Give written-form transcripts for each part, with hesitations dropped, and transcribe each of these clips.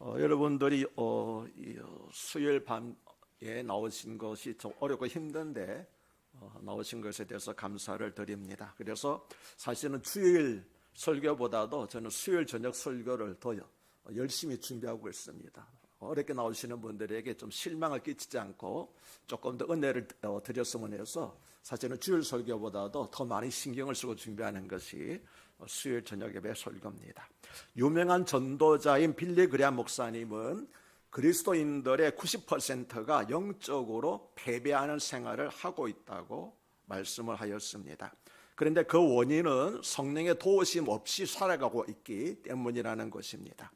여러분들이 수요일 밤에 나오신 것이 좀 어렵고 힘든데 나오신 것에 대해서 감사를 드립니다. 그래서 사실은 주일 설교보다도 저는 수요일 저녁 설교를 더 열심히 준비하고 있습니다. 어렵게 나오시는 분들에게 좀 실망을 끼치지 않고 조금 더 은혜를 드렸으면 해서 사실은 주일 설교보다도 더 많이 신경을 쓰고 준비하는 것이 수요일 저녁 예배 설교입니다. 유명한 전도자인 빌리 그레이엄 목사님은 그리스도인들의 90%가 영적으로 패배하는 생활을 하고 있다고 말씀을 하였습니다. 그런데 그 원인은 성령의 도우심 없이 살아가고 있기 때문이라는 것입니다.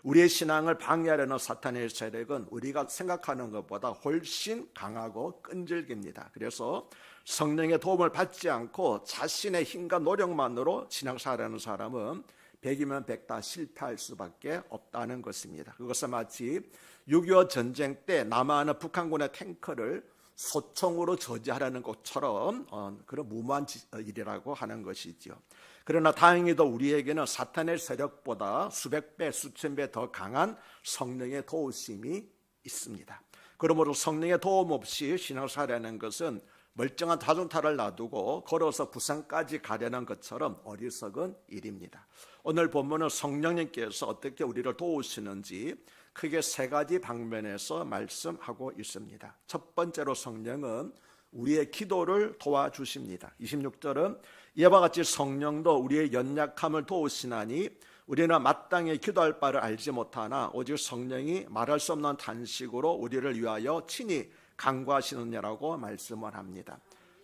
우리의 신앙을 방해하려는 사탄의 세력은 우리가 생각하는 것보다 훨씬 강하고 끈질깁니다. 그래서 성령의 도움을 받지 않고 자신의 힘과 노력만으로 신앙생활하는 사람은 100이면 100 다 실패할 수밖에 없다는 것입니다. 그것은 마치 6.25 전쟁 때 남하하는 북한군의 탱크를 소총으로 저지하려는 것처럼 그런 무모한 일이라고 하는 것이죠. 그러나 다행히도 우리에게는 사탄의 세력보다 수백 배, 수천 배 더 강한 성령의 도우심이 있습니다. 그러므로 성령의 도움 없이 신앙생활하는 것은 멀쩡한 자동차를 놔두고 걸어서 부산까지 가려는 것처럼 어리석은 일입니다. 오늘 본문은 성령님께서 어떻게 우리를 도우시는지 크게 세 가지 방면에서 말씀하고 있습니다. 첫 번째로 성령은 우리의 기도를 도와주십니다. 26절은 이와 같이 성령도 우리의 연약함을 도우시나니 우리는 마땅히 기도할 바를 알지 못하나 오직 성령이 말할 수 없는 단식으로 우리를 위하여 친히 간구하시느냐라고 말씀을 합니다.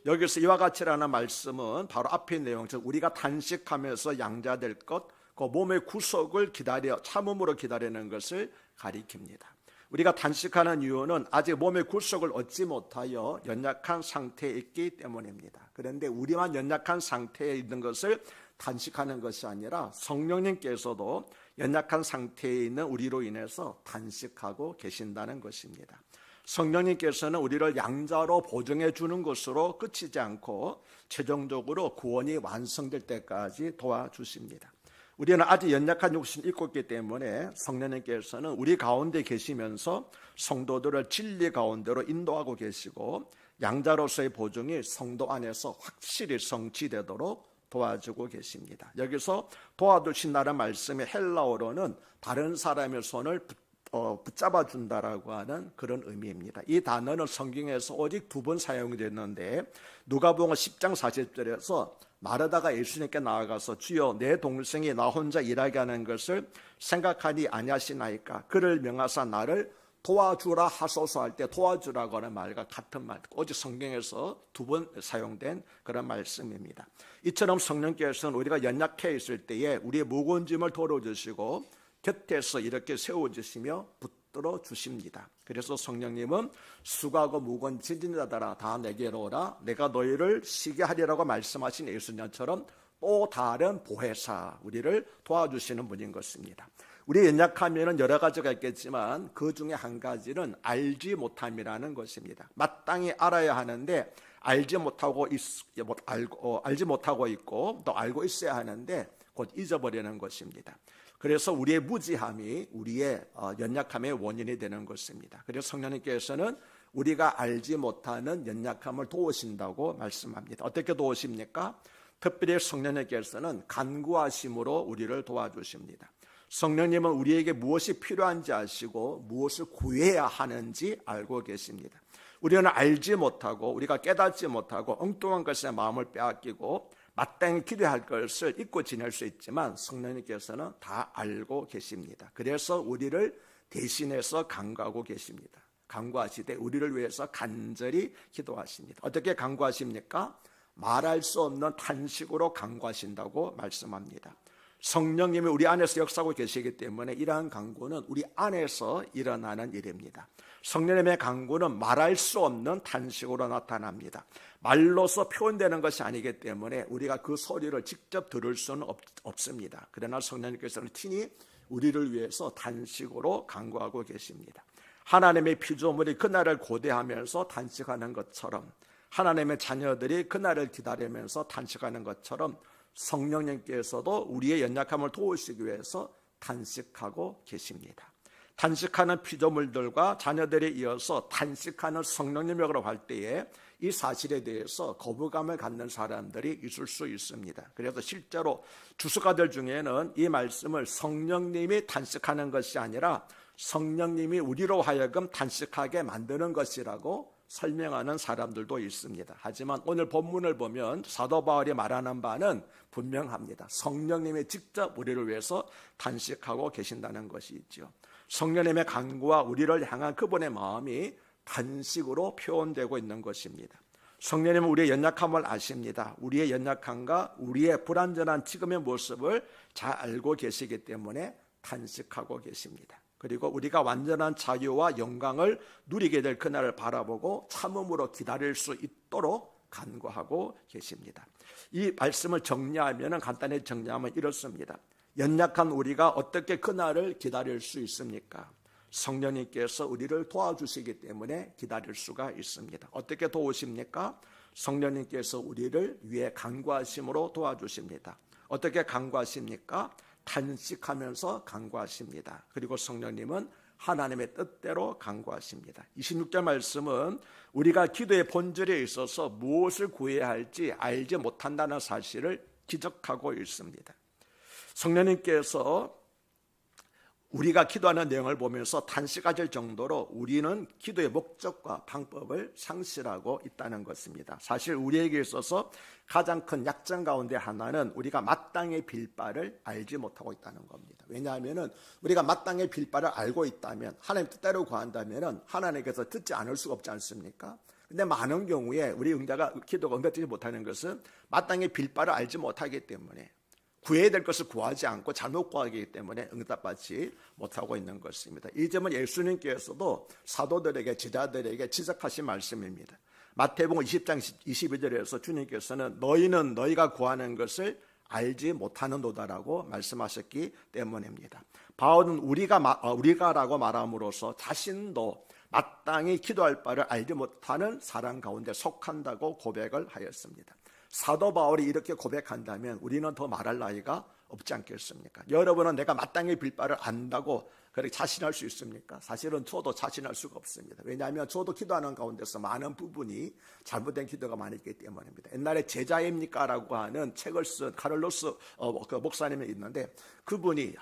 여기서 이와 같이라는 말씀은 바로 앞의 내용, 즉 우리가 단식하면서 양자될 것, 그 몸의 구속을 기다려 참음으로 기다리는 것을 가리킵니다. 우리가 단식하는 이유는 아직 몸의 구속을 얻지 못하여 연약한 상태에 있기 때문입니다. 그런데 우리만 연약한 상태에 있는 것을 단식하는 것이 아니라 성령님께서도 연약한 상태에 있는 우리로 인해서 단식하고 계신다는 것입니다. 성령님께서는 우리를 양자로 보증해 주는 것으로 그치지 않고 최종적으로 구원이 완성될 때까지 도와주십니다. 우리는 아직 연약한 육신이 있고 있기 때문에 성령님께서는 우리 가운데 계시면서 성도들을 진리 가운데로 인도하고 계시고 양자로서의 보증이 성도 안에서 확실히 성취되도록 도와주고 계십니다. 여기서 도와주신다는 말씀의 헬라어로는 다른 사람의 손을 붙잡아 준다라고 하는 그런 의미입니다. 이 단어는 성경에서 오직 2번 사용됐는데 누가복음 10장 40절에서 마르다가 예수님께 나아가서 주여 내 동생이 나 혼자 일하게 하는 것을 생각하니 아니하시나이까 그를 명하사 나를 도와주라 하소서 할 때 도와주라고 하는 말과 같은 말, 오직 성경에서 2번 사용된 그런 말씀입니다. 이처럼 성령께서는 우리가 연약해 있을 때에 우리의 무거운 짐을 덜어주시고 곁에서 이렇게 세워주시며 붙들어 주십니다. 그래서 성령님은 수고하고 무거운 짐진 자들아 다 내게로 오라 내가 너희를 쉬게 하리라고 말씀하신 예수님처럼 또 다른 보혜사 우리를 도와주시는 분인 것입니다. 우리 연약함에는 여러 가지가 있겠지만 그 중에 한 가지는 알지 못함이라는 것입니다. 마땅히 알아야 하는데 알지 못하고 있고 또 알고 있어야 하는데 곧 잊어버리는 것입니다. 그래서 우리의 무지함이 우리의 연약함의 원인이 되는 것입니다. 그래서 성령님께서는 우리가 알지 못하는 연약함을 도우신다고 말씀합니다. 어떻게 도우십니까? 특별히 성령님께서는 간구하심으로 우리를 도와주십니다. 성령님은 우리에게 무엇이 필요한지 아시고 무엇을 구해야 하는지 알고 계십니다. 우리는 알지 못하고 우리가 깨닫지 못하고 엉뚱한 것에 마음을 빼앗기고 마땅히 기도할 것을 잊고 지낼 수 있지만 성령님께서는 다 알고 계십니다. 그래서 우리를 대신해서 간구하고 계십니다. 간구하시되 우리를 위해서 간절히 기도하십니다. 어떻게 간구하십니까? 말할 수 없는 탄식으로 간구하신다고 말씀합니다. 성령님이 우리 안에서 역사하고 계시기 때문에 이러한 간구는 우리 안에서 일어나는 일입니다. 성령님의 간구는 말할 수 없는 탄식으로 나타납니다. 말로서 표현되는 것이 아니기 때문에 우리가 그 소리를 직접 들을 수는 없습니다. 그러나 성령님께서는 친히 우리를 위해서 탄식으로 간구하고 계십니다. 하나님의 피조물이 그날을 고대하면서 탄식하는 것처럼 하나님의 자녀들이 그날을 기다리면서 탄식하는 것처럼 성령님께서도 우리의 연약함을 도우시기 위해서 탄식하고 계십니다. 단식하는 피조물들과 자녀들에 이어서 단식하는 성령님이라고 할 때에 이 사실에 대해서 거부감을 갖는 사람들이 있을 수 있습니다. 그래서 실제로 주석가들 중에는 이 말씀을 성령님이 단식하는 것이 아니라 성령님이 우리로 하여금 단식하게 만드는 것이라고 설명하는 사람들도 있습니다. 하지만 오늘 본문을 보면 사도 바울이 말하는 바는 분명합니다. 성령님이 직접 우리를 위해서 단식하고 계신다는 것이 있죠. 성령님의 간구와 우리를 향한 그분의 마음이 단식으로 표현되고 있는 것입니다. 성령님은 우리의 연약함을 아십니다. 우리의 연약함과 우리의 불완전한 지금의 모습을 잘 알고 계시기 때문에 단식하고 계십니다. 그리고 우리가 완전한 자유와 영광을 누리게 될 그날을 바라보고 참음으로 기다릴 수 있도록 간구하고 계십니다. 이 말씀을 정리하면 간단히 정리하면 이렇습니다. 연약한 우리가 어떻게 그날을 기다릴 수 있습니까? 성령님께서 우리를 도와주시기 때문에 기다릴 수가 있습니다. 어떻게 도우십니까? 성령님께서 우리를 위해 간구하심으로 도와주십니다. 어떻게 간구하십니까? 단식하면서 간구하십니다. 그리고 성령님은 하나님의 뜻대로 간구하십니다. 26절 말씀은 우리가 기도의 본질에 있어서 무엇을 구해야 할지 알지 못한다는 사실을 지적하고 있습니다. 성령님께서 우리가 기도하는 내용을 보면서 단식하실 정도로 우리는 기도의 목적과 방법을 상실하고 있다는 것입니다. 사실 우리에게 있어서 가장 큰 약점 가운데 하나는 우리가 마땅히 빌 바를 알지 못하고 있다는 겁니다. 왜냐하면 우리가 마땅히 빌 바를 알고 있다면, 하나님 뜻대로 구한다면 하나님께서 듣지 않을 수가 없지 않습니까? 근데 많은 경우에 우리 기도가 응답되지 못하는 것은 마땅히 빌 바를 알지 못하기 때문에, 구해야 될 것을 구하지 않고 잘못 구하기 때문에 응답받지 못하고 있는 것입니다. 이 점은 예수님께서도 사도들에게, 제자들에게 지적하신 말씀입니다. 마태복음 20장 22절에서 주님께서는 너희는 너희가 구하는 것을 알지 못하는도다라고 말씀하셨기 때문입니다. 바울은 우리가라고 말함으로써 자신도 마땅히 기도할 바를 알지 못하는 사람 가운데 속한다고 고백을 하였습니다. 사도 바울이 이렇게 고백한다면 우리는 더 말할 나위가 없지 않겠습니까? 여러분은 내가 마땅히 빌 바를 안다고 그렇게 자신할 수 있습니까? 사실은 저도 자신할 수가 없습니다. 왜냐하면 저도 기도하는 가운데서 많은 부분이 잘못된 기도가 많이 있기 때문입니다. 옛날에 제자입니까? 라고 하는 책을 쓴 카를로스 목사님이 있는데, 그분이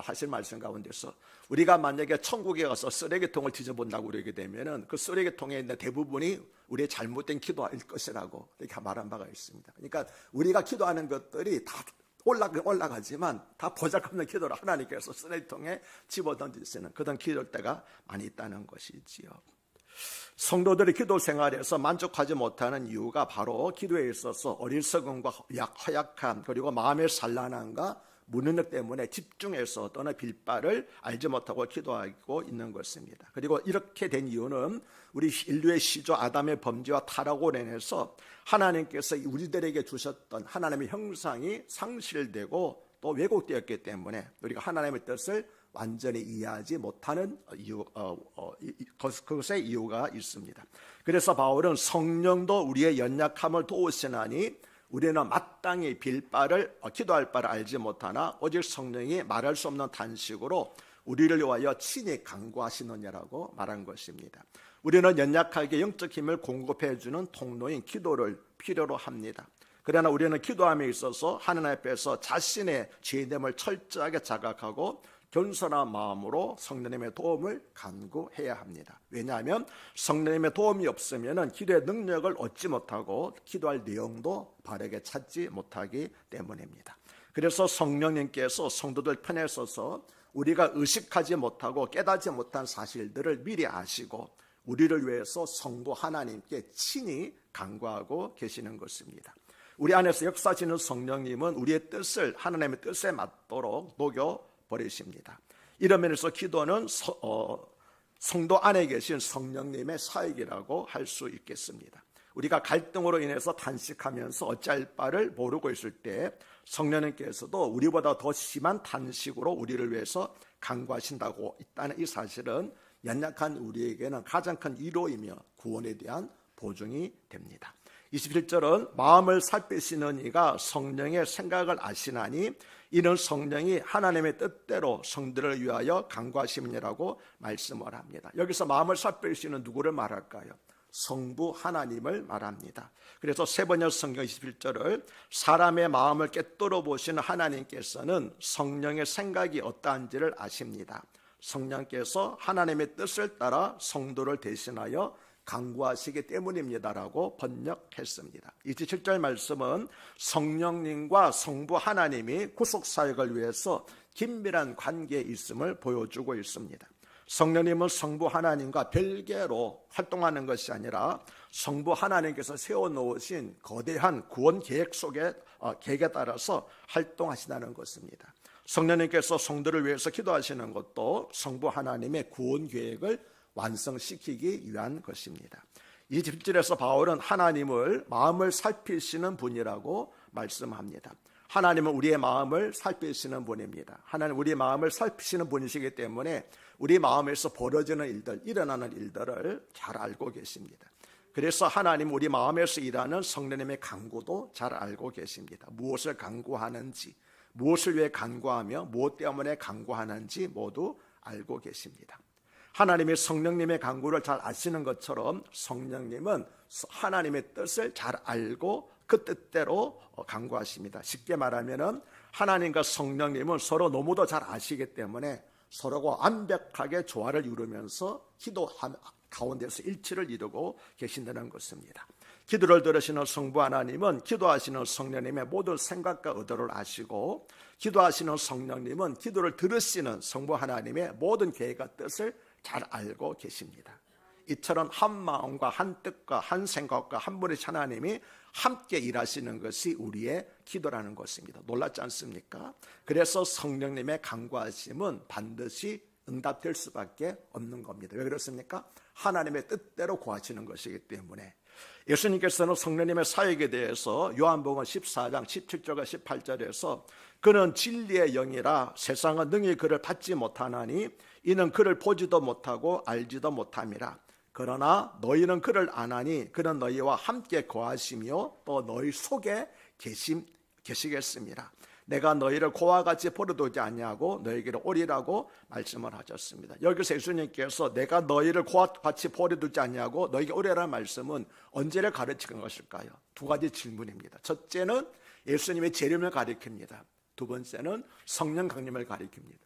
하실 말씀 가운데서 우리가 만약에 천국에 가서 쓰레기통을 뒤져본다고 그러게 되면은 그 쓰레기통에 있는 대부분이 우리의 잘못된 기도일 것이라고 이렇게 말한 바가 있습니다. 그러니까 우리가 기도하는 것들이 다 올라가지만 다 보잘것없는 기도를 하나님께서 쓰레기통에 집어던지시는 그런 기도일 때가 많이 있다는 것이지요. 성도들의 기도 생활에서 만족하지 못하는 이유가 바로 기도에 있어서 어리석음과 허약함, 그리고 마음의 산란함과 무능력 때문에 집중해서 또는 빌 바를 알지 못하고 기도하고 있는 것입니다. 그리고 이렇게 된 이유는 우리 인류의 시조 아담의 범죄와 타락으로 인해서 하나님께서 우리들에게 주셨던 하나님의 형상이 상실되고 또 왜곡되었기 때문에 우리가 하나님의 뜻을 완전히 이해하지 못하는 그것의 이유가 있습니다. 그래서 바울은 성령도 우리의 연약함을 도우시나니 우리는 마땅히 기도할 바를 알지 못하나 오직 성령이 말할 수 없는 단식으로 우리를 위하여 친히 간구하시느냐라고 말한 것입니다. 우리는 연약하게 영적 힘을 공급해 주는 통로인 기도를 필요로 합니다. 그러나 우리는 기도함에 있어서 하나님 앞에서 자신의 죄됨을 철저하게 자각하고 겸손한 마음으로 성령님의 도움을 간구해야 합니다. 왜냐하면 성령님의 도움이 없으면 기도의 능력을 얻지 못하고 기도할 내용도 바르게 찾지 못하기 때문입니다. 그래서 성령님께서 성도들 편에 서서 우리가 의식하지 못하고 깨닫지 못한 사실들을 미리 아시고 우리를 위해서 성도 하나님께 친히 간구하고 계시는 것입니다. 우리 안에서 역사하시는 성령님은 우리의 뜻을 하나님의 뜻에 맞도록 녹여버리십니다. 이런 면에서 기도는 성도 안에 계신 성령님의 사역이라고 할 수 있겠습니다. 우리가 갈등으로 인해서 단식하면서 어찌할 바를 모르고 있을 때 성령님께서도 우리보다 더 심한 단식으로 우리를 위해서 간구하신다고 있다는 이 사실은 연약한 우리에게는 가장 큰 위로이며 구원에 대한 보증이 됩니다. 27절은 마음을 살피시는 이가 성령의 생각을 아시나니 이는 성령이 하나님의 뜻대로 성들을 위하여 간구하심이라고 말씀을 합니다. 여기서 마음을 살피시는 누구를 말할까요? 성부 하나님을 말합니다. 그래서 세번역 성경 21절을 사람의 마음을 꿰뚫어 보시는 하나님께서는 성령의 생각이 어떠한지를 아십니다. 성령께서 하나님의 뜻을 따라 성도를 대신하여 간구하시기 때문입니다라고 번역했습니다. 27절 말씀은 성령님과 성부 하나님이 구속사역을 위해서 긴밀한 관계에 있음을 보여주고 있습니다. 성령님은 성부 하나님과 별개로 활동하는 것이 아니라 성부 하나님께서 세워놓으신 거대한 구원 계획 속에 계획에 따라서 활동하신다는 것입니다. 성령님께서 성도를 위해서 기도하시는 것도 성부 하나님의 구원 계획을 완성시키기 위한 것입니다. 27절에서 바울은 하나님을 마음을 살피시는 분이라고 말씀합니다. 하나님은 우리의 마음을 살피시는 분입니다. 하나님 우리의 마음을 살피시는 분이시기 때문에 우리 마음에서 벌어지는 일들, 일어나는 일들을 잘 알고 계십니다. 그래서 하나님 우리 마음에서 일하는 성령님의 간구도 잘 알고 계십니다. 무엇을 간구하는지, 무엇을 위해 간구하며 무엇 때문에 간구하는지 모두 알고 계십니다. 하나님이 성령님의 간구를 잘 아시는 것처럼 성령님은 하나님의 뜻을 잘 알고 그 뜻대로 간구하십니다. 쉽게 말하면 하나님과 성령님은 서로 너무도 잘 아시기 때문에 서로가 완벽하게 조화를 이루면서 기도 가운데서 일치를 이루고 계신다는 것입니다. 기도를 들으시는 성부 하나님은 기도하시는 성령님의 모든 생각과 의도를 아시고 기도하시는 성령님은 기도를 들으시는 성부 하나님의 모든 계획과 뜻을 잘 알고 계십니다. 이처럼 한 마음과 한 뜻과 한 생각과 한 분의 하나님이 함께 일하시는 것이 우리의 기도라는 것입니다. 놀랍지 않습니까? 그래서 성령님의 간구하심은 반드시 응답될 수밖에 없는 겁니다. 왜 그렇습니까? 하나님의 뜻대로 구하시는 것이기 때문에. 예수님께서는 성령님의 사역에 대해서 요한복음 14장 17절과 18절에서 그는 진리의 영이라 세상은 능히 그를 받지 못하나니 이는 그를 보지도 못하고 알지도 못함이라. 그러나 너희는 그를 아나니 그는 너희와 함께 거하시며 또 너희 속에 계시겠습니다. 내가 너희를 고와 같이 버려두지 아니하고 너희에게로 오리라고 말씀을 하셨습니다. 여기서 예수님께서 내가 너희를 고와 같이 버려두지 아니하고 너희에게 오리라는 말씀은 언제를 가르치는 것일까요? 두 가지 질문입니다. 첫째는 예수님의 재림을 가리킵니다. 두 번째는 성령 강림을 가리킵니다.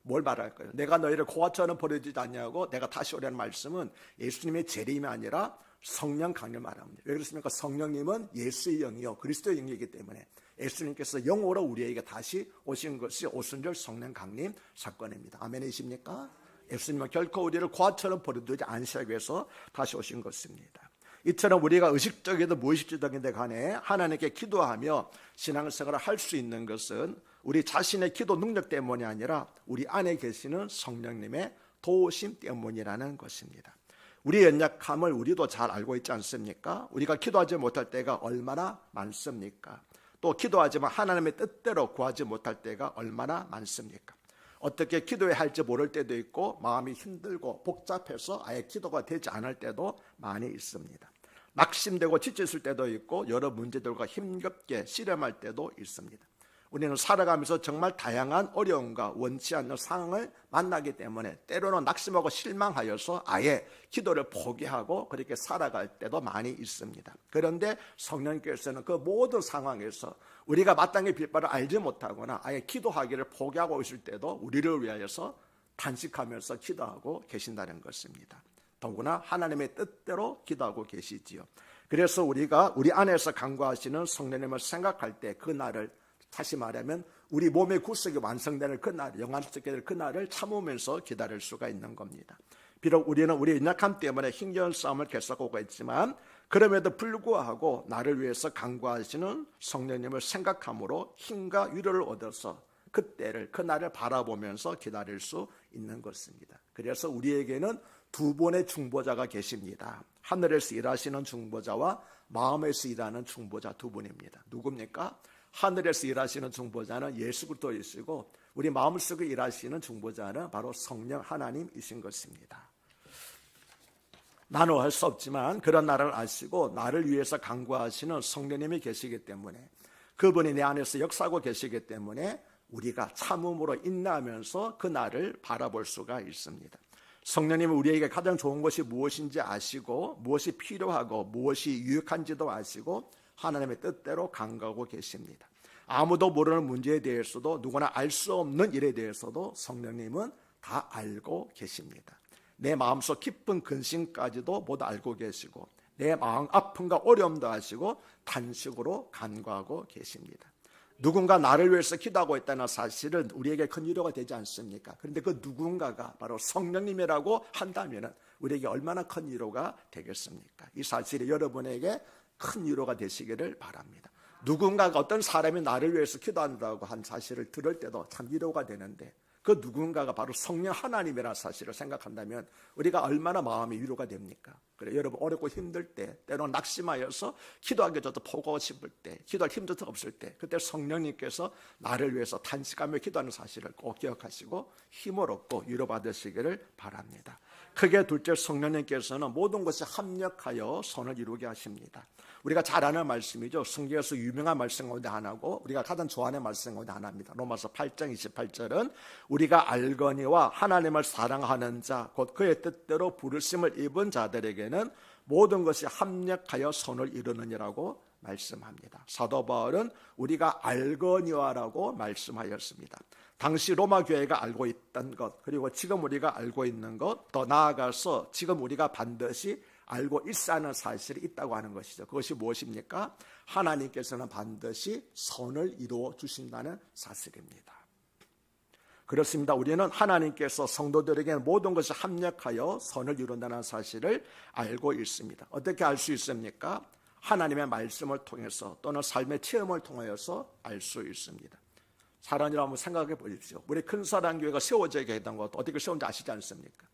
뭘 말할까요? 내가 너희를 고아처럼 버려두지 않냐고 내가 다시 오라는 말씀은 예수님의 재림이 아니라 성령 강림을 말합니다. 왜 그렇습니까? 성령님은 예수의 영이요 그리스도의 영이기 때문에 예수님께서 영으로 우리에게 다시 오신 것이 오순절 성령 강림 사건입니다. 아멘이십니까? 예수님은 결코 우리를 고아처럼 버려두지 않으시기 위해서 다시 오신 것입니다. 이처럼 우리가 의식적이든 무의식적인데 간에 하나님께 기도하며 신앙생활을 할 수 있는 것은 우리 자신의 기도 능력 때문이 아니라 우리 안에 계시는 성령님의 도우심 때문이라는 것입니다. 우리의 연약함을 우리도 잘 알고 있지 않습니까? 우리가 기도하지 못할 때가 얼마나 많습니까? 또 기도하지만 하나님의 뜻대로 구하지 못할 때가 얼마나 많습니까? 어떻게 기도해야 할지 모를 때도 있고 마음이 힘들고 복잡해서 아예 기도가 되지 않을 때도 많이 있습니다. 낙심되고 지쳤을 때도 있고 여러 문제들과 힘겹게 씨름할 때도 있습니다. 우리는 살아가면서 정말 다양한 어려움과 원치 않는 상황을 만나기 때문에 때로는 낙심하고 실망하여서 아예 기도를 포기하고 그렇게 살아갈 때도 많이 있습니다. 그런데 성령께서는 그 모든 상황에서 우리가 마땅히 빌 바를 알지 못하거나 아예 기도하기를 포기하고 있을 때도 우리를 위하여서 탄식하면서 기도하고 계신다는 것입니다. 더구나 하나님의 뜻대로 기도하고 계시지요. 그래서 우리가 우리 안에서 간구하시는 성령님을 생각할 때 그날을 다시 말하면 우리 몸의 구속이 완성되는 그날, 영원하게 될 그날을 참으면서 기다릴 수가 있는 겁니다. 비록 우리는 우리의 연약함 때문에 힘겨운 싸움을 계속하고 있지만 그럼에도 불구하고 나를 위해서 간구하시는 성령님을 생각함으로 힘과 위로를 얻어서 그때를, 그날을 바라보면서 기다릴 수 있는 것입니다. 그래서 우리에게는 두 분의 중보자가 계십니다. 하늘에서 일하시는 중보자와 마음에서 일하는 중보자 두 분입니다. 누굽니까? 하늘에서 일하시는 중보자는 예수 그리스도이시고 우리 마음속에 일하시는 중보자는 바로 성령 하나님이신 것입니다. 나는 할 수 없지만 그런 나를 아시고 나를 위해서 간구하시는 성령님이 계시기 때문에, 그분이 내 안에서 역사하고 계시기 때문에 우리가 참음으로 인내하면서 그 날을 바라볼 수가 있습니다. 성령님은 우리에게 가장 좋은 것이 무엇인지 아시고 무엇이 필요하고 무엇이 유익한지도 아시고 하나님의 뜻대로 간구하고 계십니다. 아무도 모르는 문제에 대해서도, 누구나 알 수 없는 일에 대해서도 성령님은 다 알고 계십니다. 내 마음속 깊은 근심까지도 모두 알고 계시고 내 마음 아픔과 어려움도 아시고 단식으로 간구하고 계십니다. 누군가 나를 위해서 기도하고 있다는 사실은 우리에게 큰 위로가 되지 않습니까? 그런데 그 누군가가 바로 성령님이라고 한다면 우리에게 얼마나 큰 위로가 되겠습니까? 이 사실이 여러분에게 큰 위로가 되시기를 바랍니다. 누군가가, 어떤 사람이 나를 위해서 기도한다고 한 사실을 들을 때도 참 위로가 되는데, 그 누군가가 바로 성령 하나님이라는 사실을 생각한다면 우리가 얼마나 마음이 위로가 됩니까? 그래, 여러분 어렵고 힘들 때, 때로는 낙심하여서 기도하기조차 포기하고 싶을 때, 기도할 힘도 없을 때, 그때 성령님께서 나를 위해서 단식하며 기도하는 사실을 꼭 기억하시고 힘을 얻고 위로받으시기를 바랍니다. 크게 둘째, 성령님께서는 모든 것이 합력하여 선을 이루게 하십니다. 우리가 잘 아는 말씀이죠. 성경에서 유명한 말씀 가운데 하나고 우리가 가장 좋아하는 말씀 가운데 하나입니다. 로마서 8장 28절은 우리가 알거니와 하나님을 사랑하는 자, 곧 그의 뜻대로 부르심을 입은 자들에게는 모든 것이 합력하여 선을 이루느니라고 말씀합니다. 사도 바울은 우리가 알거니와라고 말씀하였습니다. 당시 로마 교회가 알고 있던 것, 그리고 지금 우리가 알고 있는 것, 더 나아가서 지금 우리가 반드시 알고 있어야 하는 사실이 있다고 하는 것이죠. 그것이 무엇입니까? 하나님께서는 반드시 선을 이루어 주신다는 사실입니다. 그렇습니다. 우리는 하나님께서 성도들에게 모든 것이 합력하여 선을 이룬다는 사실을 알고 있습니다. 어떻게 알 수 있습니까? 하나님의 말씀을 통해서 또는 삶의 체험을 통하여서 알 수 있습니다. 사랑이라 한번 생각해 보십시오. 우리 큰사랑교회가 세워지게 했던 것도 어떻게 세운지 아시지 않습니까?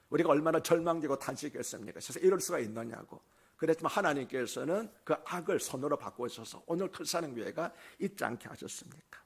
우리가 얼마나 절망되고 탄식했습니까? 그래서 이럴 수가 있느냐고. 그랬지만 하나님께서는 그 악을 선으로 바꾸셔서 오늘 큰사랑교회가 있지 않게 하셨습니까?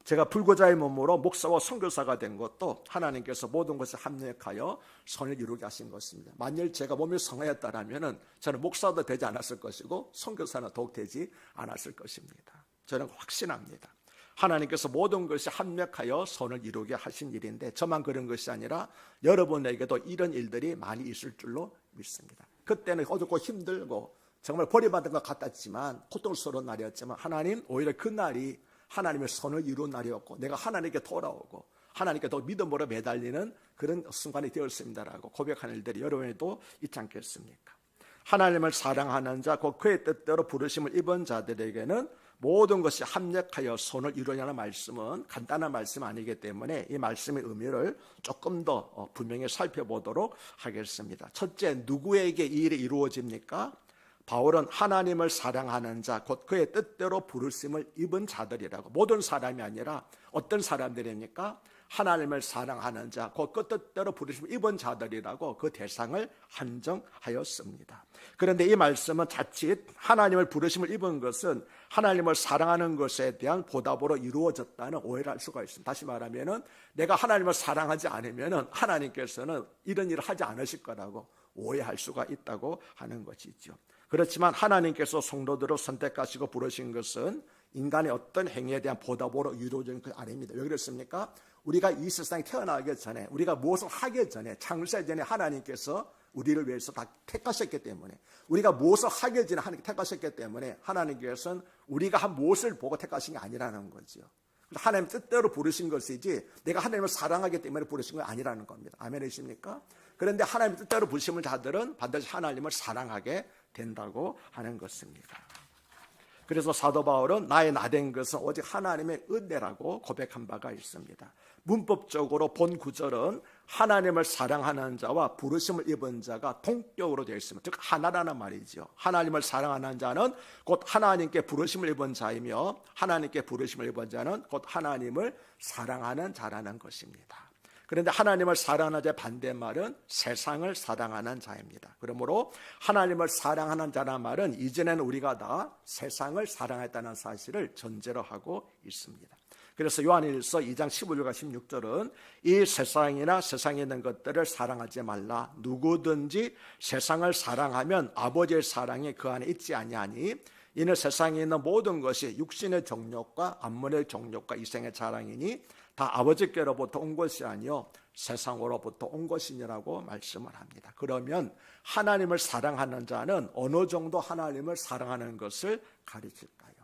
제가 불구자의 몸으로 목사와 선교사가 된 것도 하나님께서 모든 것을 합력하여 선을 이루게 하신 것입니다. 만일 제가 몸이 성하였다면 저는 목사도 되지 않았을 것이고 선교사는 더욱 되지 않았을 것입니다. 저는 확신합니다. 하나님께서 모든 것이 합력하여 선을 이루게 하신 일인데, 저만 그런 것이 아니라 여러분에게도 이런 일들이 많이 있을 줄로 믿습니다. 그때는 어둡고 힘들고 정말 버림받은 것 같았지만, 고통스러운 날이었지만 하나님, 오히려 그 날이 하나님의 선을 이룬 날이었고 내가 하나님께 돌아오고 하나님께 더 믿음으로 매달리는 그런 순간이 되었습니다라고 고백하는 일들이 여러분에도 있지 않겠습니까? 하나님을 사랑하는 자, 곧 그의 뜻대로 부르심을 입은 자들에게는 모든 것이 합력하여 선을 이루냐는 말씀은 간단한 말씀 아니기 때문에 이 말씀의 의미를 조금 더 분명히 살펴보도록 하겠습니다. 첫째, 누구에게 이 일이 이루어집니까? 바울은 하나님을 사랑하는 자, 곧 그의 뜻대로 부르심을 입은 자들이라고. 모든 사람이 아니라 어떤 사람들입니까? 하나님을 사랑하는 자, 곧 그 뜻대로 부르심을 입은 자들이라고 그 대상을 한정하였습니다. 그런데 이 말씀은 자칫 하나님을 부르심을 입은 것은 하나님을 사랑하는 것에 대한 보답으로 이루어졌다는 오해를 할 수가 있습니다. 다시 말하면 내가 하나님을 사랑하지 않으면 하나님께서는 이런 일을 하지 않으실 거라고 오해할 수가 있다고 하는 것이죠. 그렇지만 하나님께서 성도들을 선택하시고 부르신 것은 인간의 어떤 행위에 대한 보답으로 이루어진 것 아닙니다. 왜 그렇습니까? 우리가 이 세상에 태어나기 전에, 우리가 무엇을 하기 전에, 창세 전에 하나님께서 우리를 위해서 다 택하셨기 때문에, 우리가 무엇을 하기 전에 하나님께 택하셨기 때문에 하나님께서는 우리가 한 무엇을 보고 택하신 게 아니라는 거죠. 하나님 뜻대로 부르신 것이지 내가 하나님을 사랑하기 때문에 부르신 건 아니라는 겁니다. 아멘이십니까? 그런데 하나님 뜻대로 부르심을 자들은 반드시 하나님을 사랑하게 된다고 하는 것입니다. 그래서 사도 바울은 나의 나된 것은 오직 하나님의 은혜라고 고백한 바가 있습니다. 문법적으로 본 구절은 하나님을 사랑하는 자와 부르심을 입은 자가 동격으로 되어 있습니다. 즉 하나라는 말이죠. 하나님을 사랑하는 자는 곧 하나님께 부르심을 입은 자이며 하나님께 부르심을 입은 자는 곧 하나님을 사랑하는 자라는 것입니다. 그런데 하나님을 사랑하는 자의 반대말은 세상을 사랑하는 자입니다. 그러므로 하나님을 사랑하는 자라는 말은 이전에는 우리가 다 세상을 사랑했다는 사실을 전제로 하고 있습니다. 그래서 요한일서 2장 15절과 16절은 이 세상이나 세상에 있는 것들을 사랑하지 말라. 누구든지 세상을 사랑하면 아버지의 사랑이 그 안에 있지 아니하니 이는 세상에 있는 모든 것이 육신의 정욕과 안목의 정욕과 이생의 자랑이니 다 아버지께로부터 온 것이 아니요 세상으로부터 온 것이니라고 말씀을 합니다. 그러면 하나님을 사랑하는 자는 어느 정도 하나님을 사랑하는 것을 가르칠까요?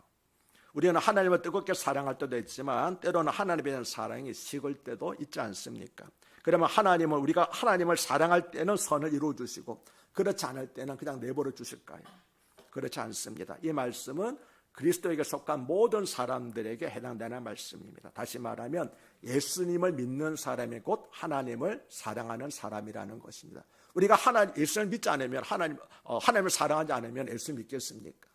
우리는 하나님을 뜨겁게 사랑할 때도 있지만 때로는 하나님에 대한 사랑이 식을 때도 있지 않습니까? 그러면 우리가 하나님을 사랑할 때는 선을 이루어 주시고 그렇지 않을 때는 그냥 내버려 주실까요? 그렇지 않습니다. 이 말씀은 그리스도에게 속한 모든 사람들에게 해당되는 말씀입니다. 다시 말하면 예수님을 믿는 사람이 곧 하나님을 사랑하는 사람이라는 것입니다. 우리가 예수를 믿지 않으면 하나님을 사랑하지 않으면 예수 믿겠습니까?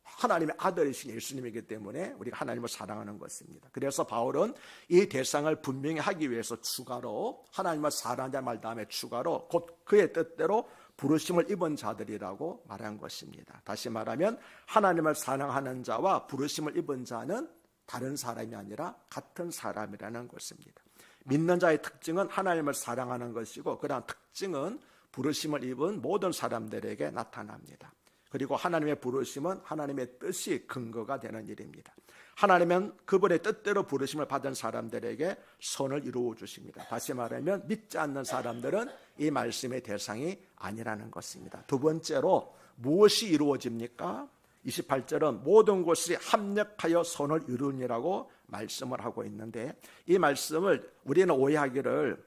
하나님의 아들이신 예수님이기 때문에 우리가 하나님을 사랑하는 것입니다. 그래서 바울은 이 대상을 분명히 하기 위해서 추가로 하나님을 사랑하자 말 다음에 추가로 곧 그의 뜻대로 부르심을 입은 자들이라고 말한 것입니다. 다시 말하면 하나님을 사랑하는 자와 부르심을 입은 자는 다른 사람이 아니라 같은 사람이라는 것입니다. 믿는 자의 특징은 하나님을 사랑하는 것이고 그러한 특징은 부르심을 입은 모든 사람들에게 나타납니다. 그리고 하나님의 부르심은 하나님의 뜻이 근거가 되는 일입니다. 하나님은 그분의 뜻대로 부르심을 받은 사람들에게 선을 이루어 주십니다. 다시 말하면 믿지 않는 사람들은 이 말씀의 대상이 아니라는 것입니다. 두 번째로 무엇이 이루어집니까? 28절은 모든 것이 합력하여 선을 이루니라고 말씀을 하고 있는데 이 말씀을 우리는 오해하기를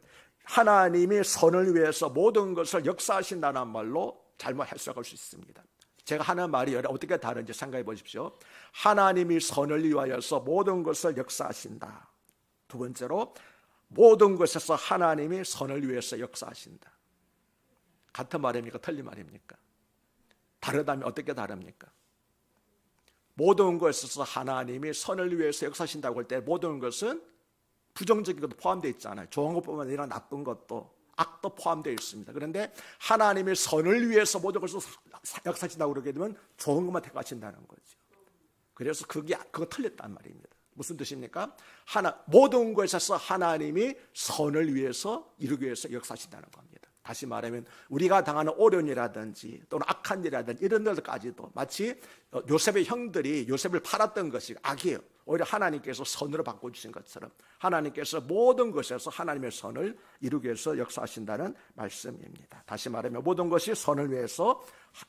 하나님이 선을 위해서 모든 것을 역사하신다는 말로 잘못 해석할 수 있습니다. 제가 하는 말이 어떻게 다른지 생각해 보십시오. 하나님이 선을 위하여서 모든 것을 역사하신다. 두 번째로 모든 것에서 하나님이 선을 위해서 역사하신다. 같은 말입니까? 틀린 말입니까? 다르다면 어떻게 다릅니까? 모든 것에서 하나님이 선을 위해서 역사하신다고 할 때 모든 것은 부정적인 것도 포함되어 있잖아요. 좋은 것뿐만 아니라 나쁜 것도 악도 포함되어 있습니다. 그런데 하나님의 선을 위해서 모든 것을 역사하신다고 그러게 되면 좋은 것만 택하신다는 거죠. 그래서 그거 틀렸단 말입니다. 무슨 뜻입니까? 모든 것에서 하나님이 선을 위해서 이루기 위해서 역사하신다는 겁니다. 다시 말하면 우리가 당하는 어려움이라든지 또는 악한 일이라든지 이런 것까지도 마치 요셉의 형들이 요셉을 팔았던 것이 악이에요. 오히려 하나님께서 선으로 바꿔주신 것처럼 하나님께서 모든 것에서 하나님의 선을 이루기 위해서 역사하신다는 말씀입니다. 다시 말하면 모든 것이 선을 위해서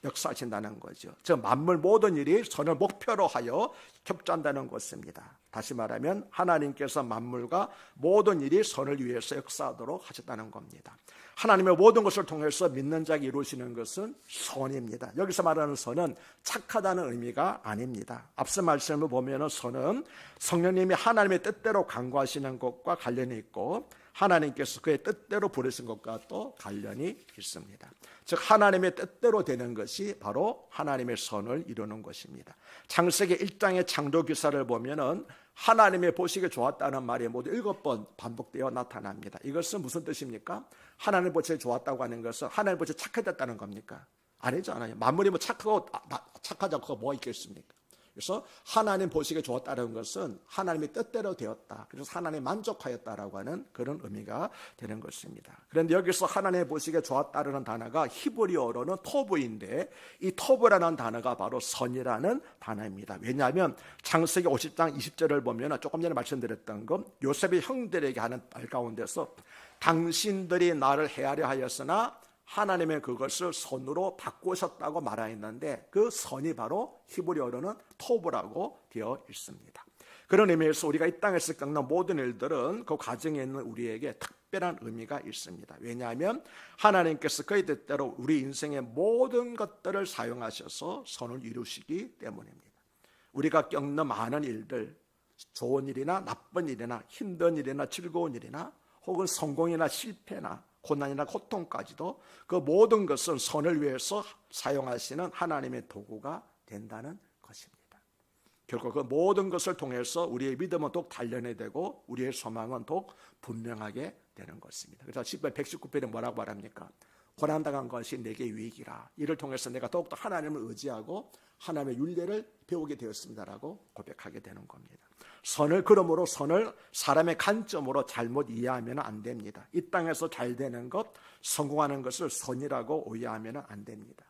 역사하신다는 거죠. 즉 만물 모든 일이 선을 목표로 하여 협조한다는 것입니다. 다시 말하면 하나님께서 만물과 모든 일이 선을 위해서 역사하도록 하셨다는 겁니다. 하나님의 모든 것을 통해서 믿는 자에게 이루시는 것은 선입니다. 여기서 말하는 선은 착하다는 의미가 아닙니다. 앞서 말씀을 보면 선은 성령님이 하나님의 뜻대로 간구하시는 것과 관련이 있고 하나님께서 그의 뜻대로 부르신 것과 또 관련이 있습니다. 즉 하나님의 뜻대로 되는 것이 바로 하나님의 선을 이루는 것입니다. 창세기 1장의 창조 기사를 보면은 하나님의 보시기에 좋았다는 말이 모두 7번 반복되어 나타납니다. 이것은 무슨 뜻입니까? 하나님 보시기에 좋았다고 하는 것은 하나님 보시기에 착해졌다는 겁니까? 아니잖아요. 만물이 착하지 않고 뭐 있겠습니까? 그래서 하나님 보시기에 좋았다는 것은 하나님의 뜻대로 되었다. 그래서 하나님 만족하였다라고 하는 그런 의미가 되는 것입니다. 그런데 여기서 하나님 보시기에 좋았다라는 단어가 히브리어로는 토브인데 이 토브라는 단어가 바로 선이라는 단어입니다. 왜냐하면 창세기 50장 20절을 보면 조금 전에 말씀드렸던 것 요셉의 형들에게 하는 말 가운데서 당신들이 나를 헤아려 하였으나 하나님의 그것을 선으로 바꾸셨다고 말하였는데 그 선이 바로 히브리어로는 토브라고 되어 있습니다. 그런 의미에서 우리가 이 땅에서 겪는 모든 일들은 그 과정에 있는 우리에게 특별한 의미가 있습니다. 왜냐하면 하나님께서 그의 뜻대로 우리 인생의 모든 것들을 사용하셔서 선을 이루시기 때문입니다. 우리가 겪는 많은 일들, 좋은 일이나 나쁜 일이나 힘든 일이나 즐거운 일이나 혹은 성공이나 실패나 고난이나 고통까지도 그 모든 것은 선을 위해서 사용하시는 하나님의 도구가 된다는 것입니다. 결국 그 모든 것을 통해서 우리의 믿음은 더욱 단련이 되고 우리의 소망은 더욱 분명하게 되는 것입니다. 그래서 시편 119편에 뭐라고 말합니까? 고난당한 것이 내게 유익이라. 이를 통해서 내가 더욱더 하나님을 의지하고 하나님의 율례를 배우게 되었습니다라고 고백하게 되는 겁니다. 그러므로 선을 사람의 관점으로 잘못 이해하면 안 됩니다. 이 땅에서 잘 되는 것, 성공하는 것을 선이라고 오해하면 안 됩니다.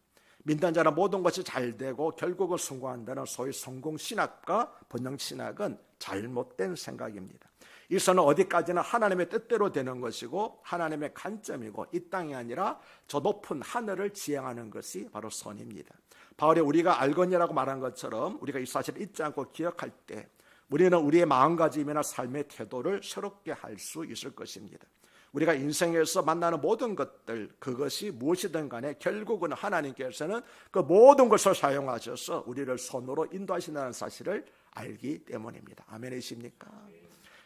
믿는 자는 모든 것이 잘 되고 결국은 성공한다는 소위 성공신학과 번영신학은 잘못된 생각입니다. 이 선은 어디까지나 하나님의 뜻대로 되는 것이고 하나님의 관점이고 이 땅이 아니라 저 높은 하늘을 지향하는 것이 바로 선입니다. 바울이 우리가 알거니라고 말한 것처럼 우리가 이 사실을 잊지 않고 기억할 때 우리는 우리의 마음가짐이나 삶의 태도를 새롭게 할 수 있을 것입니다. 우리가 인생에서 만나는 모든 것들, 그것이 무엇이든 간에 결국은 하나님께서는 그 모든 것을 사용하셔서 우리를 선으로 인도하신다는 사실을 알기 때문입니다. 아멘이십니까?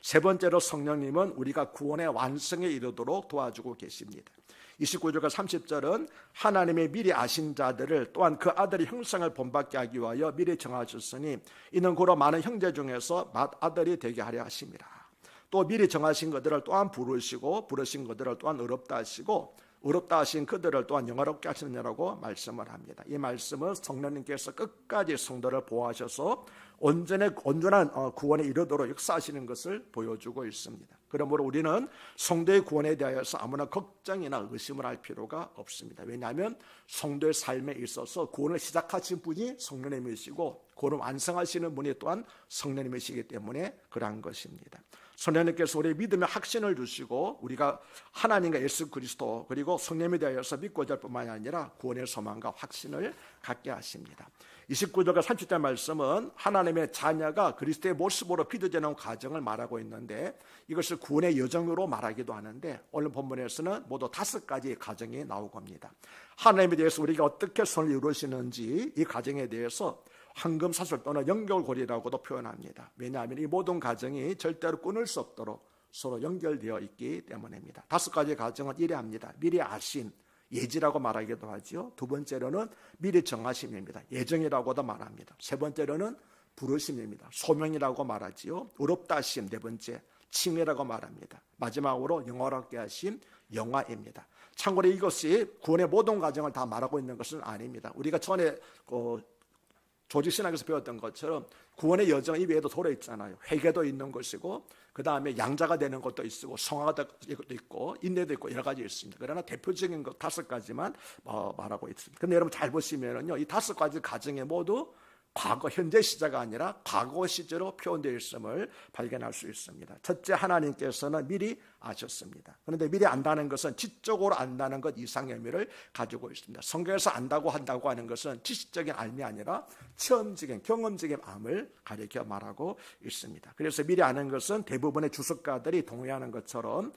세 번째로 성령님은 우리가 구원의 완성에 이르도록 도와주고 계십니다. 29절과 30절은 하나님의 미리 아신 자들을 또한 그 아들의 형상을 본받게 하기 위하여 미리 정하셨으니 이는 고로 많은 형제 중에서 맏아들이 되게 하려 하심이라. 또 미리 정하신 것들을 또한 부르시고 부르신 것들을 또한 의롭다 하시고 의롭다 하신 그들을 또한 영화롭게 하시느냐라고 말씀을 합니다. 이 말씀은 성령님께서 끝까지 성도를 보호하셔서 온전한 구원에 이르도록 역사하시는 것을 보여주고 있습니다. 그러므로 우리는 성도의 구원에 대하여서 아무나 걱정이나 의심을 할 필요가 없습니다. 왜냐하면 성도의 삶에 있어서 구원을 시작하신 분이 성령님이시고 구원을 완성하시는 분이 또한 성령님이시기 때문에 그러한 것입니다. 성령님께서 우리의 믿음의 확신을 주시고 우리가 하나님과 예수 그리스도 그리고 성령에 대하여서 믿고 될 뿐만이 아니라 구원의 소망과 확신을 갖게 하십니다. 29절과 30절 말씀은 하나님의 자녀가 그리스도의 모습으로 빚어지는 과정을 말하고 있는데 이것을 구원의 여정으로 말하기도 하는데 오늘 본문에서는 모두 5가지 과정이 나오고 합니다. 하나님에 대해서 우리가 어떻게 선을 이루시는지 이 과정에 대해서 황금사슬 또는 연결고리라고도 표현합니다. 왜냐하면 이 모든 과정이 절대로 끊을 수 없도록 서로 연결되어 있기 때문입니다. 5가지 과정은 이래합니다. 미리 아심, 예지라고 말하기도 하죠. 두 번째로는 미리 정하심입니다. 예정이라고도 말합니다. 세 번째로는 부르심입니다. 소명이라고 말하지요. 의롭다 하심, 네 번째 칭의라고 말합니다. 마지막으로 영화롭게 하심, 영화입니다. 참고로 이것이 구원의 모든 과정을 다 말하고 있는 것은 아닙니다. 우리가 전에 조직신학에서 배웠던 것처럼 구원의 여정 이외에도 도로 있잖아요. 회개도 있는 것이고 그 다음에 양자가 되는 것도 있고 성화가 있고 인내도 있고 여러 가지 있습니다. 그러나 대표적인 것 5가지만 말하고 있습니다. 근데 여러분 잘 보시면은요, 이 5가지 과정에 모두 과거 현재 시제가 아니라 과거 시제로 표현되어 있음을 발견할 수 있습니다. 첫째, 하나님께서는 미리 아셨습니다. 그런데 미리 안다는 것은 지적으로 안다는 것 이상의 의미를 가지고 있습니다. 성경에서 안다고 한다고 하는 것은 지식적인 알미 아니라 체험적인 경험적인 암을 가리켜 말하고 있습니다. 그래서 미리 아는 것은 대부분의 주석가들이 동의하는 것처럼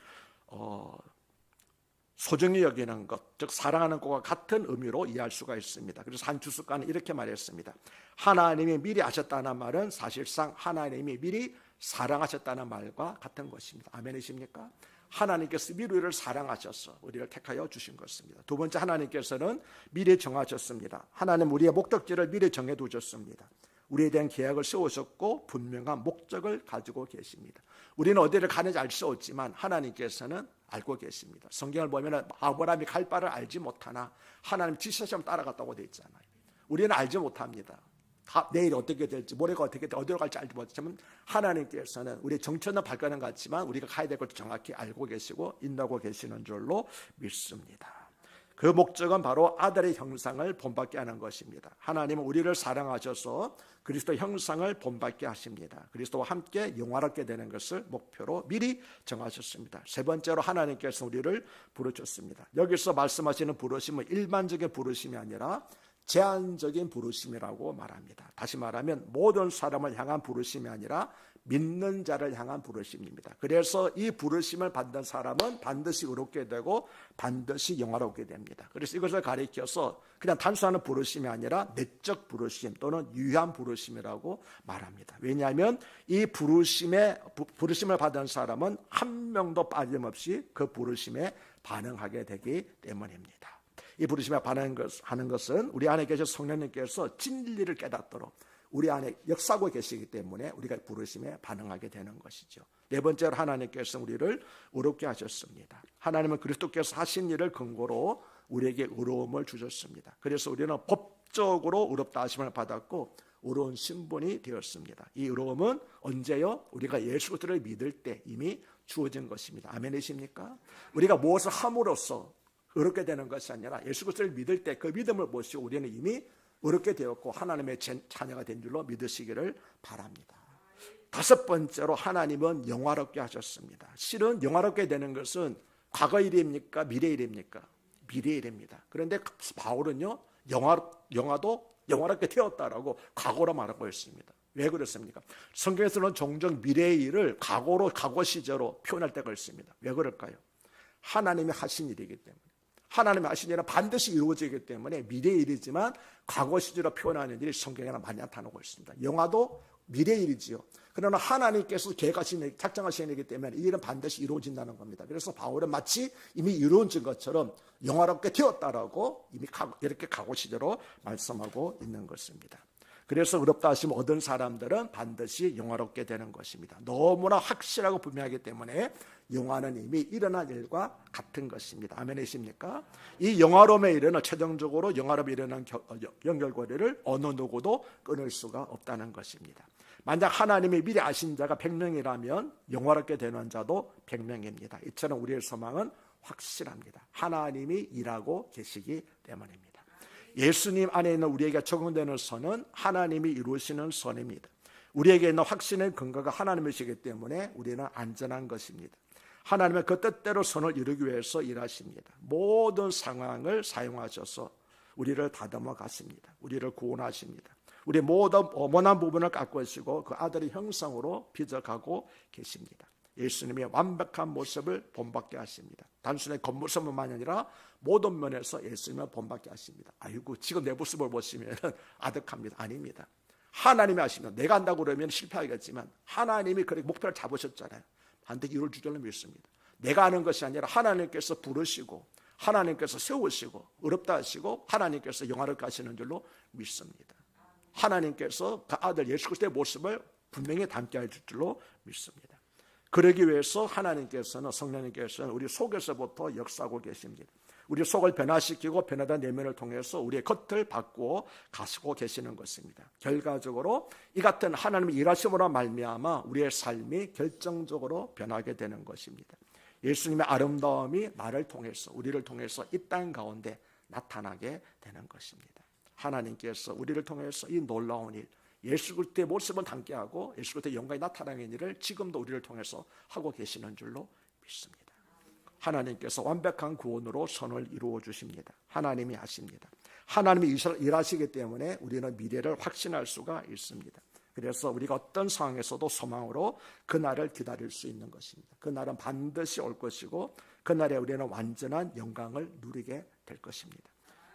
소중히 여기는 것, 즉 사랑하는 것과 같은 의미로 이해할 수가 있습니다. 그래서 한 주석가는 이렇게 말했습니다. 하나님이 미리 아셨다는 말은 사실상 하나님이 미리 사랑하셨다는 말과 같은 것입니다. 아멘이십니까? 하나님께서 미리 우리를 사랑하셔서 우리를 택하여 주신 것입니다. 두 번째, 하나님께서는 미리 정하셨습니다. 하나님 우리의 목적지를 미리 정해두셨습니다. 우리에 대한 계약을 세우셨고 분명한 목적을 가지고 계십니다. 우리는 어디를 가는지 알 수 없지만 하나님께서는 알고 계십니다. 성경을 보면 아브라함이 갈 바를 알지 못하나 하나님 지시하시면 따라갔다고 되어 있잖아요. 우리는 알지 못합니다. 내일 어떻게 될지 모레가 어떻게 될지 어디로 갈지 알지 못하지만 하나님께서는 우리의 정처는 발견은 같지만 우리가 가야 될 것을 정확히 알고 계시고 인도하고 계시는 줄로 믿습니다. 그 목적은 바로 아들의 형상을 본받게 하는 것입니다. 하나님은 우리를 사랑하셔서 그리스도 형상을 본받게 하십니다. 그리스도와 함께 영화롭게 되는 것을 목표로 미리 정하셨습니다. 세 번째로 하나님께서 우리를 부르셨습니다. 여기서 말씀하시는 부르심은 일반적인 부르심이 아니라 제한적인 부르심이라고 말합니다. 다시 말하면 모든 사람을 향한 부르심이 아니라 믿는 자를 향한 부르심입니다. 그래서 이 부르심을 받는 사람은 반드시 의롭게 되고 반드시 영화롭게 됩니다. 그래서 이것을 가리켜서 그냥 단순한 부르심이 아니라 내적 부르심 또는 유한 부르심이라고 말합니다. 왜냐하면 이 부르심을 받은 사람은 한 명도 빠짐없이 그 부르심에 반응하게 되기 때문입니다. 이 부르심에 반응하는 것은 우리 안에 계신 성령님께서 진리를 깨닫도록 우리 안에 역사하고 계시기 때문에 우리가 부르심에 반응하게 되는 것이죠. 네 번째로 하나님께서 우리를 의롭게 하셨습니다. 하나님은 그리스도께서 하신 일을 근거로 우리에게 의로움을 주셨습니다. 그래서 우리는 법적으로 의롭다 하심을 받았고 의로운 신분이 되었습니다. 이 의로움은 언제요? 우리가 예수 그리스도를 믿을 때 이미 주어진 것입니다. 아멘이십니까? 우리가 무엇을 함으로써 의롭게 되는 것이 아니라 예수 그리스도를 믿을 때 그 믿음을 보시고 우리는 이미 의롭게 되었고 하나님의 자녀가 된 줄로 믿으시기를 바랍니다. 다섯 번째로 하나님은 영화롭게 하셨습니다. 실은 영화롭게 되는 것은 과거 일입니까? 미래 일입니까? 미래 일입니다. 그런데 바울은요, 영화도 영화롭게 되었다라고 과거로 말하고 있습니다. 왜 그렇습니까? 성경에서는 종종 미래의 일을 과거 시제로 표현할 때가 있습니다. 왜 그럴까요? 하나님이 하신 일이기 때문에. 하나님이 하신 일은 반드시 이루어지기 때문에 미래의 일이지만 과거 시제로 표현하는 일이 성경에는 많이 나타나고 있습니다. 영화도 미래의 일이지요. 그러나 하나님께서 계획하신, 작정하신 일이기 때문에 이 일은 반드시 이루어진다는 겁니다. 그래서 바울은 마치 이미 이루어진 것처럼 영화롭게 되었다라고 이미 이렇게 과거 시제로 말씀하고 있는 것입니다. 그래서 의롭다 하심을 얻은 사람들은 반드시 영화롭게 되는 것입니다. 너무나 확실하고 분명하기 때문에 영화는 이미 일어난 일과 같은 것입니다. 아멘이십니까? 이 영화로움에 이르는 최종적으로 영화로움에 이르는 연결고리를 어느 누구도 끊을 수가 없다는 것입니다. 만약 하나님이 미리 아신 자가 100명이라면 영화롭게 되는 자도 100명입니다. 이처럼 우리의 소망은 확실합니다. 하나님이 일하고 계시기 때문입니다. 예수님 안에 있는 우리에게 적용되는 선은 하나님이 이루시는 선입니다. 우리에게 있는 확신의 근거가 하나님이시기 때문에 우리는 안전한 것입니다. 하나님은 그 뜻대로 선을 이루기 위해서 일하십니다. 모든 상황을 사용하셔서 우리를 다듬어 가십니다. 우리를 구원하십니다. 우리 모든 원한 부분을 깎으시고 그 아들의 형상으로 빚어가고 계십니다. 예수님의 완벽한 모습을 본받게 하십니다. 단순히 겉모습만이 아니라 모든 면에서 예수님을 본받게 하십니다. 아이고 지금 내 모습을 보시면 아득합니다. 아닙니다. 하나님이 하시면 내가 한다고 그러면 실패하겠지만 하나님이 그렇게 목표를 잡으셨잖아요. 반드시 이룰 줄로 믿습니다. 내가 하는 것이 아니라 하나님께서 부르시고 하나님께서 세우시고 어렵다 하시고 하나님께서 영화롭게 하시는 줄로 믿습니다. 하나님께서 그 아들 예수 그리스도의 모습을 분명히 담게 할 줄로 믿습니다. 그러기 위해서 하나님께서는 성령님께서는 우리 속에서부터 역사하고 계십니다. 우리 속을 변화시키고 변화된 내면을 통해서 우리의 겉을 바꾸어 가시고 계시는 것입니다. 결과적으로 이 같은 하나님의 일하심으로 말미암아 우리의 삶이 결정적으로 변하게 되는 것입니다. 예수님의 아름다움이 나를 통해서 우리를 통해서 이 땅 가운데 나타나게 되는 것입니다. 하나님께서 우리를 통해서 이 놀라운 일, 예수 그리스도의 모습을 담게 하고 예수 그리스도의 영광이 나타나는 일을 지금도 우리를 통해서 하고 계시는 줄로 믿습니다. 하나님께서 완벽한 구원으로 선을 이루어 주십니다. 하나님이 하십니다. 하나님이 일하시기 때문에 우리는 미래를 확신할 수가 있습니다. 그래서 우리가 어떤 상황에서도 소망으로 그날을 기다릴 수 있는 것입니다. 그날은 반드시 올 것이고 그날에 우리는 완전한 영광을 누리게 될 것입니다.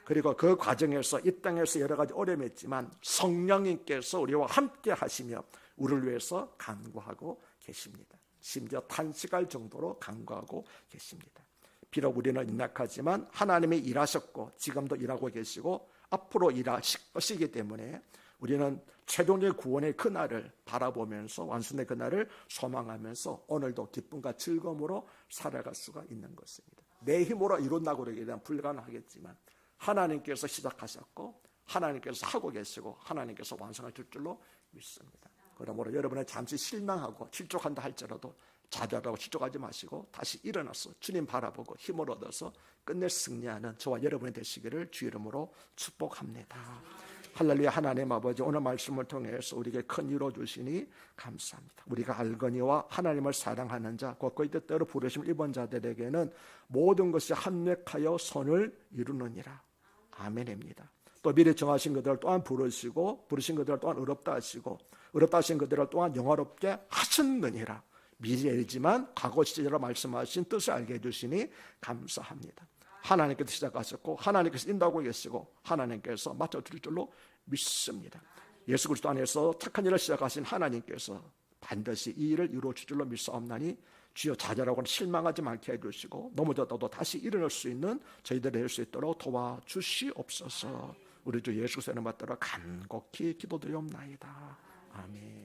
그리고 그 과정에서 이 땅에서 여러 가지 어려움이 있지만 성령님께서 우리와 함께 하시며 우리를 위해서 간구하고 계십니다. 심지어 탄식할 정도로 간구하고 계십니다. 비록 우리는 인락하지만 하나님이 일하셨고 지금도 일하고 계시고 앞으로 일하실 것이기 때문에 우리는 최종적인 구원의 그날을 바라보면서 완성의 그날을 소망하면서 오늘도 기쁨과 즐거움으로 살아갈 수가 있는 것입니다. 내 힘으로 이룬다고 그러기에는 불가능하겠지만 하나님께서 시작하셨고 하나님께서 하고 계시고 하나님께서 완성할 줄로 믿습니다. 그러므로 여러분은 잠시 실망하고 실족한다 할지라도 좌절하고 실족하지 마시고 다시 일어나서 주님 바라보고 힘을 얻어서 끝내 승리하는 저와 여러분이 되시기를 주 이름으로 축복합니다. 할렐루야. 하나님 아버지, 오늘 말씀을 통해서 우리에게 큰 위로 주시니 감사합니다. 우리가 알거니와 하나님을 사랑하는 자 곧 그의 뜻대로 부르심 입은 자들에게는 모든 것이 합력하여 선을 이루느니라. 아멘입니다. 또 미리 정하신 그들을 또한 부르시고 부르신 그들을 또한 의롭다 하시고 의롭다 하신 그들을 또한 영화롭게 하셨느니라. 미리 알지만 과거 시제로 말씀하신 뜻을 알게 해주시니 감사합니다. 하나님께서 시작하셨고 하나님께서 인도하고 계시고 하나님께서 맞춰줄 줄로 믿습니다. 예수 그리스도 안에서 착한 일을 시작하신 하나님께서 반드시 이 일을 이루어 줄 줄로 믿사옵나니 주여 좌절하고는 실망하지 않게 해주시고 넘어졌다도 다시 일어날 수 있는 저희들이 될 수 있도록 도와주시옵소서. 우리 주 예수 그리스도의 이름 받들어 간곡히 기도드리옵나이다. 아멘.